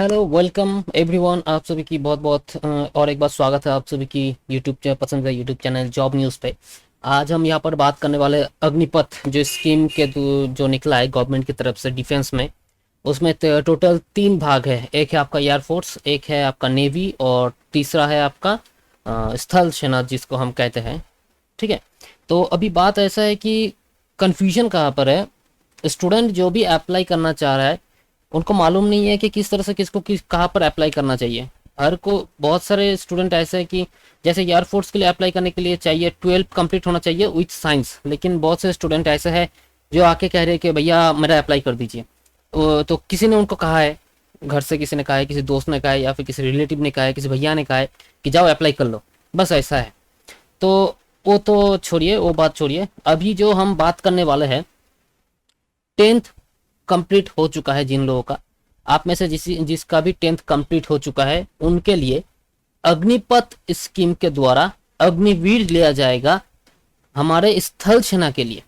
Hello welcome everyone. आप सभी की बहुत बहुत और एक बार स्वागत है आप सभी की यूट्यूब पसंद है यूट्यूब चैनल जॉब न्यूज़ पे। आज हम यहाँ पर बात करने वाले अग्निपथ जो स्कीम के जो निकला है गवर्नमेंट की तरफ से डिफेंस में। उसमें टोटल 3 भाग है। एक है आपका एयरफोर्स, एक है आपका नेवी और तीसरा है आपका स्थल सेना जिसको हम कहते हैं। ठीक है। तो अभी बात ऐसा है कि कन्फ्यूजन कहाँ पर है। स्टूडेंट जो भी अप्लाई करना चाह रहा है उनको मालूम नहीं है कि किस तरह से किसको किस कहाँ पर अप्लाई करना चाहिए। हर को बहुत सारे स्टूडेंट ऐसे हैं कि जैसे एयरफोर्स के लिए अप्लाई करने के लिए चाहिए 12 कंप्लीट होना चाहिए विथ साइंस, लेकिन बहुत से स्टूडेंट ऐसे हैं जो आके कह रहे हैं कि भैया मेरा अप्लाई कर दीजिए। तो किसी ने उनको कहा है, घर से किसी ने कहा है, किसी दोस्त ने कहा है या फिर किसी रिलेटिव ने कहा है, किसी भैया ने कहा है कि जाओ अप्लाई कर लो, बस ऐसा है। तो वो तो छोड़िए, वो बात छोड़िए। अभी जो हम बात करने वाले हैं, 10th कंप्लीट हो चुका है जिन लोगों का, आप में से जिसका भी 10th कंप्लीट हो चुका है उनके लिए अग्निपथ स्कीम के द्वारा अग्निवीर लिया जाएगा हमारे स्थल सेना के लिए।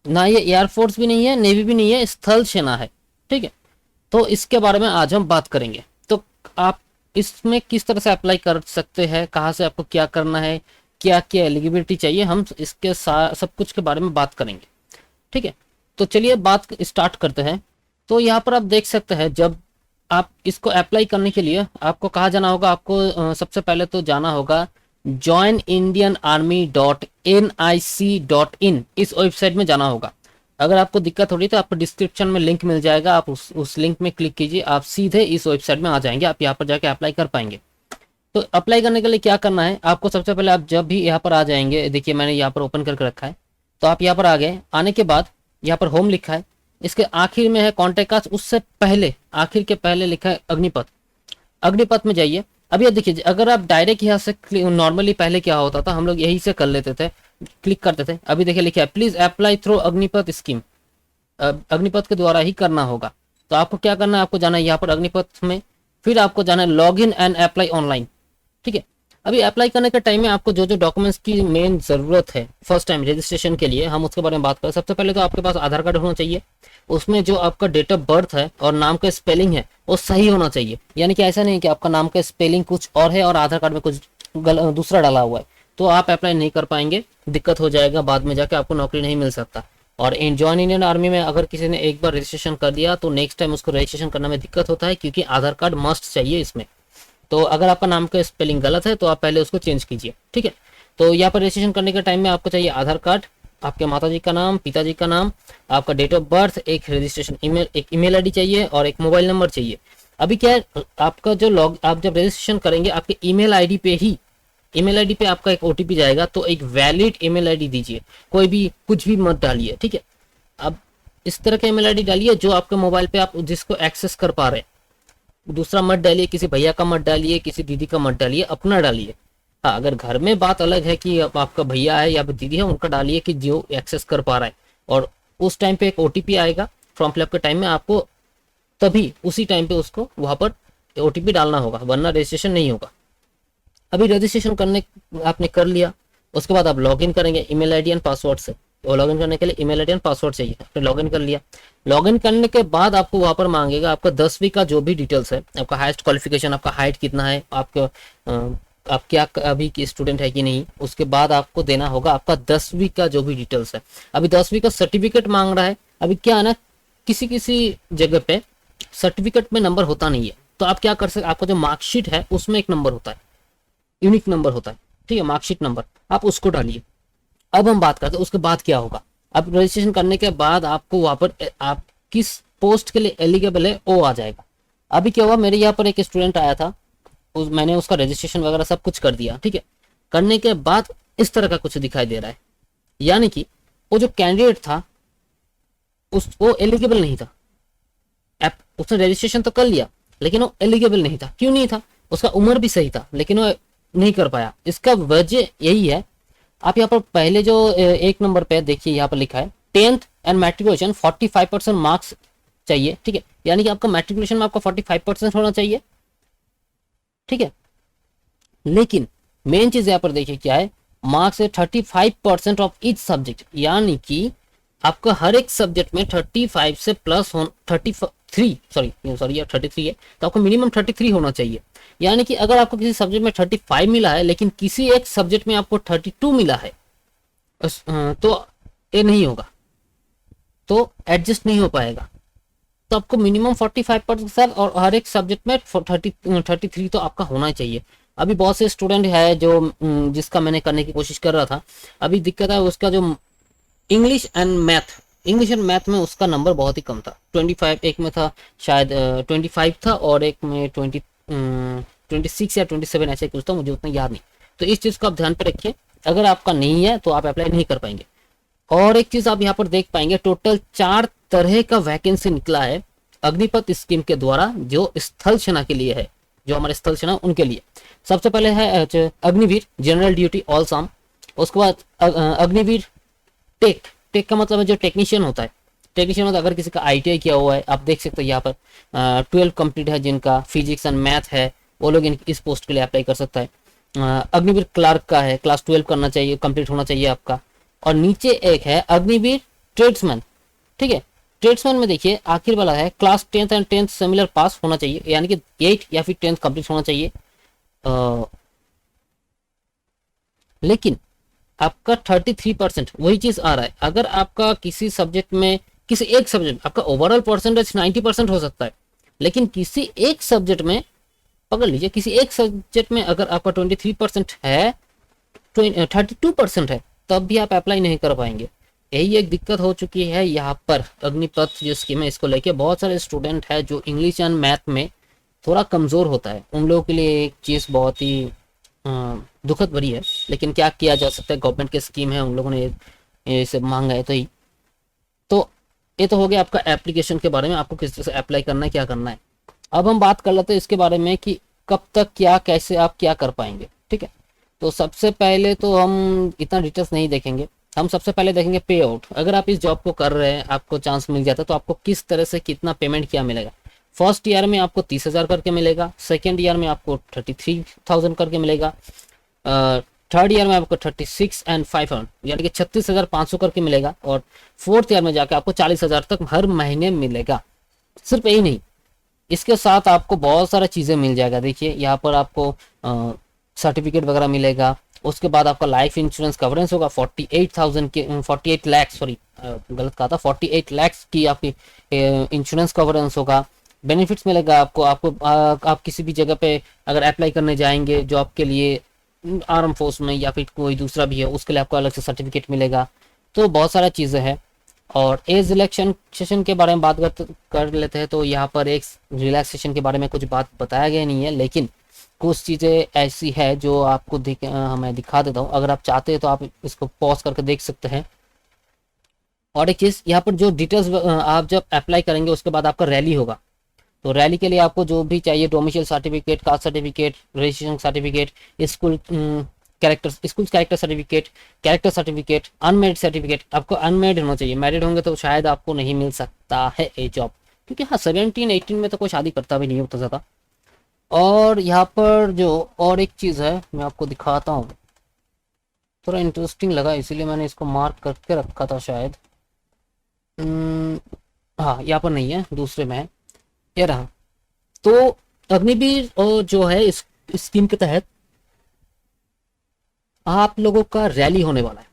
ना ये एयरफोर्स भी नहीं है, नेवी भी नहीं है, स्थल सेना है। ठीक है। तो इसके बारे में आज हम बात करेंगे। तो आप इसमें किस तरह से अप्लाई कर सकते हैं, कहाँ से आपको क्या करना है, क्या क्या एलिजिबिलिटी चाहिए, हम इसके सब कुछ के बारे में बात करेंगे। ठीक है। तो चलिए बात स्टार्ट करते हैं। तो यहाँ पर आप देख सकते हैं, जब आप इसको अप्लाई करने के लिए आपको कहाँ जाना होगा, आपको सबसे पहले तो जाना होगा joinindianarmy.nic.in, इस वेबसाइट में जाना होगा। अगर आपको दिक्कत हो रही है तो आपको डिस्क्रिप्शन में लिंक मिल जाएगा, आप उस लिंक में क्लिक कीजिए, आप सीधे इस वेबसाइट में आ जाएंगे, आप यहाँ पर जाके अप्लाई कर पाएंगे। तो अप्लाई करने के लिए क्या करना है आपको, सबसे पहले आप जब भी यहाँ पर आ जाएंगे, देखिए मैंने यहाँ पर ओपन करके रखा है। तो आप यहाँ पर आ गए, आने के बाद यहाँ पर होम लिखा है, इसके आखिर में है कॉन्टेक्ट अस, उससे पहले आखिर के पहले लिखा है अग्निपथ। अग्निपथ में जाइए। अभी ये देखिए, अगर आप डायरेक्ट यहाँ से नॉर्मली पहले क्या होता था, हम लोग यही से कर लेते थे, क्लिक करते थे। अभी देखिए लिखा है please apply through Agnipath scheme, Agnipath के द्वारा ही करना होगा। तो आपको क्या करना है, आपको जाना है यहाँ पर अग्निपथ में, फिर आपको जाना है log in and apply online. ठीक है। अभी अप्लाई करने के टाइम में आपको जो जो डॉक्यूमेंट्स की मेन जरूरत है फर्स्ट टाइम रजिस्ट्रेशन के लिए, हम उसके बारे में बात करें। सबसे पहले तो आपके पास आधार कार्ड होना चाहिए, उसमें जो आपका डेट ऑफ बर्थ है और नाम का स्पेलिंग है वो सही होना चाहिए। यानी कि ऐसा नहीं कि आपका नाम का स्पेलिंग कुछ और है और आधार कार्ड में कुछ दूसरा डाला हुआ है, तो आप अप्लाई नहीं कर पाएंगे, दिक्कत हो जाएगा, बाद में जाके आपको नौकरी नहीं मिल सकता। और जॉइन इंडियन आर्मी में अगर किसी ने एक बार रजिस्ट्रेशन कर दिया तो नेक्स्ट टाइम उसको रजिस्ट्रेशन करने में दिक्कत होता है, क्योंकि आधार कार्ड मस्ट चाहिए इसमें। तो अगर आपका नाम का स्पेलिंग गलत है तो आप पहले उसको चेंज कीजिए। ठीक है। तो यहाँ पर रजिस्ट्रेशन करने के टाइम में आपको चाहिए आधार कार्ड, आपके माताजी का नाम, पिताजी का नाम, आपका डेट ऑफ बर्थ, एक रजिस्ट्रेशन ईमेल, एक ईमेल आईडी चाहिए और एक मोबाइल नंबर चाहिए। अभी क्या है, आपका जो आप जब रजिस्ट्रेशन करेंगे आपके ईमेल आईडी पे ही, ईमेल आईडी पे आपका एक ओटीपी जाएगा, तो एक वैलिड ईमेल आईडी दीजिए, कोई भी कुछ भी मत डालिए। ठीक है। अब इस तरह का ईमेल आईडी डालिए जो आपके मोबाइल पे आप जिसको एक्सेस कर पा रहे हैं, दूसरा मत डालिए, किसी भैया का मत डालिए, किसी दीदी का मत डालिए, अपना डालिए। हाँ, अगर घर में बात अलग है कि आपका भैया है या दीदी है, उनका डालिए कि जो एक्सेस कर पा रहा है। और उस टाइम पे एक ओटीपी आएगा फॉर्म फिलअप के टाइम में, आपको तभी उसी टाइम पे उसको वहां पर ओटीपी डालना होगा, वरना रजिस्ट्रेशन नहीं होगा। अभी रजिस्ट्रेशन करने आपने कर लिया, उसके बाद आप लॉगिन करेंगे ईमेल आईडी एंड पासवर्ड से। तो लॉगिन करने के लिए ईमेल आईडी एंड पासवर्ड चाहिए, आपने लॉगिन कर लिया। लॉगिन करने के बाद आपको वहां पर मांगेगा आपका 10वीं का जो भी डिटेल्स है, आपका हाईएस्ट क्वालिफिकेशन, आपका हाइट कितना है, आपका आप क्या अभी की स्टूडेंट है कि नहीं, उसके बाद आपको देना होगा आपका 10वीं का जो भी डिटेल्स है। अभी 10वीं का सर्टिफिकेट मांग रहा है। अभी क्या है ना, किसी किसी जगह पे सर्टिफिकेट में नंबर होता नहीं है, तो आप क्या कर सकते, आपका जो मार्कशीट है उसमें एक नंबर होता है, यूनिक नंबर होता है। ठीक है, मार्कशीट नंबर, आप उसको डालिए। अब हम बात करते हैं उसके बाद क्या होगा। अब रजिस्ट्रेशन करने के बाद आपको वहां पर आप किस पोस्ट के लिए एलिजिबल है वो आ जाएगा। अभी क्या हुआ, मेरे यहाँ पर एक स्टूडेंट आया था, मैंने उसका रजिस्ट्रेशन वगैरह सब कुछ कर दिया। ठीक है। करने के बाद इस तरह का कुछ दिखाई दे रहा है, यानी कि वो जो कैंडिडेट था वो एलिजिबल नहीं था। उसने रजिस्ट्रेशन तो कर लिया लेकिन वो एलिजिबल नहीं था। क्यों नहीं था, उसका उम्र भी सही था लेकिन वो नहीं कर पाया। इसका वजह यही है, आप यहाँ पर पहले जो एक नंबर पे देखिए, यहाँ पर लिखा है 10th एंड मैट्रिकुलेशन 45% मार्क्स चाहिए। ठीक है, यानी कि आपका मैट्रिकुलेशन में आपका 45% होना चाहिए। ठीक है, लेकिन मेन चीज यहाँ पर देखिए क्या है, मार्क्स है 35% ऑफ ईच सब्जेक्ट, यानी कि आपका हर एक सब्जेक्ट में 35 से प्लस हो 33 सॉरी यार 33 है, तो आपको मिनिमम 33 होना चाहिए। यानी कि अगर आपको किसी सब्जेक्ट में 35 मिला है लेकिन किसी एक सब्जेक्ट में आपको 32 मिला है, तो ये नहीं होगा, तो एडजस्ट नहीं हो पाएगा। तो आपको मिनिमम 45% और हर एक सब्जेक्ट में 33 तो आपका होना चाहिए। अभी बहुत से स्टूडेंट है जो जिसका मैंने करने की कोशिश कर रहा था, अभी दिक्कत है उसका जो इंग्लिश एंड मैथ में उसका नंबर बहुत ही कम था। 25 एक में था शायद, 25 था और एक में 26 या 27 ऐसे कुछ था, मुझे उतना याद नहीं। तो इस चीज़ को आप ध्यान पे रखिए, अगर आपका नहीं है तो आप अप्लाई नहीं कर पाएंगे। और एक चीज़ आप यहाँ पर देख पाएंगे, टोटल 4 तरह का वैकेंसी निकला है अग्निपथ स्कीम के द्वारा, जो स्थल सेना के लिए है, जो हमारे स्थल सेना उनके लिए। सबसे पहले है अग्निवीर जनरल ड्यूटी ऑल साम। उसके बाद अग्निवीर टेक, टेक का मतलब है जो टेक्नीशियन होता है, टेक्नीशियन होता है। अगर किसी का ITI किया हुआ है, आप देख सकते हो यहाँ पर 12 कंप्लीट है, जिनका फिजिक्स एंड मैथ है वो लोग इस पोस्ट के लिए अप्लाई कर सकता है। अग्निवीर क्लार्क का है, क्लास 12 करना चाहिए, कंप्लीट होना चाहिए आपका। और नीचे एक है अग्निवीर ट्रेड्समैन, ठीक है। ट्रेड्समैन में देखिए आखिर वाला है class 10th and 10th similar पास होना चाहिए, यानी कि 8 या फिर 10th कंप्लीट होना चाहिए। लेकिन आपका 33% वही चीज आ रहा है। अगर आपका किसी सब्जेक्ट में, किसी एक सब्जेक्ट आपका ओवरऑल परसेंटेज 90% हो सकता है, लेकिन किसी एक सब्जेक्ट में, पकड़ लीजिए, किसी एक सब्जेक्ट में अगर आपका 23% है, 32% है, तब भी आप अप्लाई नहीं कर पाएंगे। यही एक दिक्कत हो चुकी है यहाँ पर। अग्निपथ जो स्कीम है इसको लेके बहुत सारे स्टूडेंट है जो इंग्लिश एंड मैथ में थोड़ा कमज़ोर होता है, उन लोगों के लिए एक चीज़ बहुत ही दुखद भरी है। लेकिन क्या किया जा सकता है, गवर्नमेंट की स्कीम है, उन लोगों ने ये सब मांगा है, तो ये तो हो गया आपका एप्लीकेशन के बारे में, आपको किस तरह से अप्लाई करना है, क्या करना है। अब हम बात कर लेते हैं इसके बारे में कि कब तक क्या, कैसे आप क्या कर पाएंगे, ठीक है। तो सबसे पहले तो हम इतना डिटेल्स नहीं देखेंगे, हम सबसे पहले देखेंगे पे आउट। अगर आप इस जॉब को कर रहे हैं, आपको चांस मिल जाता है, तो आपको किस तरह से कितना पेमेंट क्या मिलेगा। फर्स्ट ईयर में आपको 30,000 करके मिलेगा, सेकेंड ईयर में आपको 33,000 करके मिलेगा, थर्ड ईयर में आपको 36 एंड 500 यानी कि 36,500 करके मिलेगा, और फोर्थ ईयर में जाकर आपको 40,000 तक हर महीने मिलेगा। सिर्फ यही नहीं, इसके साथ आपको बहुत सारा चीज़ें मिल जाएगा। देखिए यहाँ पर आपको सर्टिफिकेट वगैरह मिलेगा। उसके बाद आपका लाइफ इंश्योरेंस कवरेंस होगा 48,000 के, 48 लाख, सॉरी गलत कहा था, 48 लाख की आपकी इंश्योरेंस कवरेंस होगा। बेनिफिट्स मिलेगा आपको, आप किसी भी जगह पे अगर अप्लाई करने जाएंगे जॉब के लिए, आर्म फोर्स में या फिर कोई दूसरा भी है, उसके लिए आपको अलग से सर्टिफिकेट मिलेगा। तो बहुत सारा चीज़ें हैं। और एज रिलैक्सेशन के बारे में बात कर लेते हैं, तो यहाँ पर एक रिलैक्सेशन के बारे में कुछ बात बताया गया नहीं है, लेकिन कुछ चीज़ें ऐसी है जो आपको मैं दिखा देता हूँ। अगर आप चाहते हैं तो आप इसको पॉज करके देख सकते हैं। और एक चीज़ यहाँ पर जो डिटेल्स आप जब अप्लाई करेंगे उसके बाद आपका रैली होगा, तो रैली के लिए आपको जो भी चाहिए, domicile certificate, caste certificate, registration certificate, school character certificate, character certificate, unmarried certificate. आपको अनमेरिड होना चाहिए, मैरिड होंगे तो शायद आपको नहीं मिल सकता है ये जॉब, क्योंकि हाँ 17-18 में तो कोई शादी करता भी नहीं होता ज़्यादा। और यहाँ पर जो और एक चीज़ है मैं आपको दिखाता हूँ, थोड़ा इंटरेस्टिंग लगा इसीलिए मैंने इसको मार्क करके रखा था शायद। हाँ यहाँ पर नहीं है, दूसरे में है, ये रहा। तो अग्निवीर जो है इस स्कीम के तहत आप लोगों का रैली होने वाला है।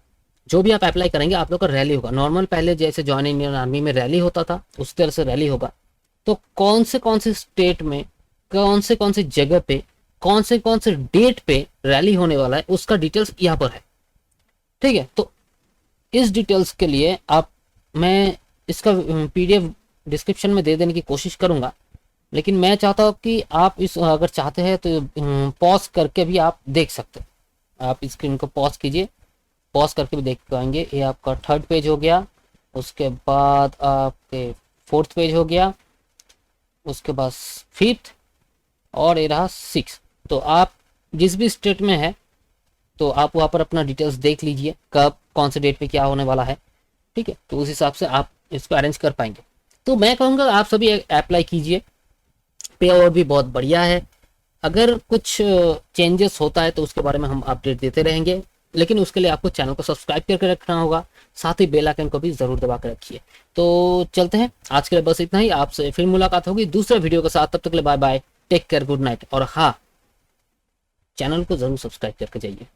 जो भी आप अप्लाई करेंगे आप लोग का रैली होगा। नॉर्मल पहले जैसे जॉइन इंडियन आर्मी में रैली होता था उस तरह से रैली होगा। तो कौन से स्टेट में, कौन से जगह पे, कौन से डेट पे रैली होने वाला है, उसका डिटेल्स यहाँ पर है, ठीक है। तो इस डिटेल्स के लिए मैं इसका PDF डिस्क्रिप्शन में दे देने की कोशिश करूंगा, लेकिन मैं चाहता हूँ कि आप इस अगर चाहते हैं तो पॉज करके भी आप देख सकते हैं। आप स्क्रीन को पॉज कीजिए, पॉज करके भी देख पाएंगे। ये आपका 3rd पेज हो गया, उसके बाद आपके 4th पेज हो गया, उसके बाद 5th, और ये रहा 6th। तो आप जिस भी स्टेट में है तो आप वहाँ पर अपना डिटेल्स देख लीजिए, कब कौन से डेट पे क्या होने वाला है, ठीक है। तो उस हिसाब से आप इसको अरेंज कर पाएंगे। तो मैं कहूँगा आप सभी अप्लाई कीजिए, पे और भी बहुत बढ़िया है। अगर कुछ चेंजेस होता है तो उसके बारे में हम अपडेट देते रहेंगे। लेकिन उसके लिए आपको चैनल को सब्सक्राइब करके रखना होगा, साथ ही बेल आइकन को भी जरूर दबा कर रखिए। तो चलते हैं, आज के लिए बस इतना ही। आपसे फिर मुलाकात होगी दूसरे वीडियो के साथ, तब तक के लिए bye bye, take care, good night. और हाँ, चैनल को जरूर सब्सक्राइब करके जाइए।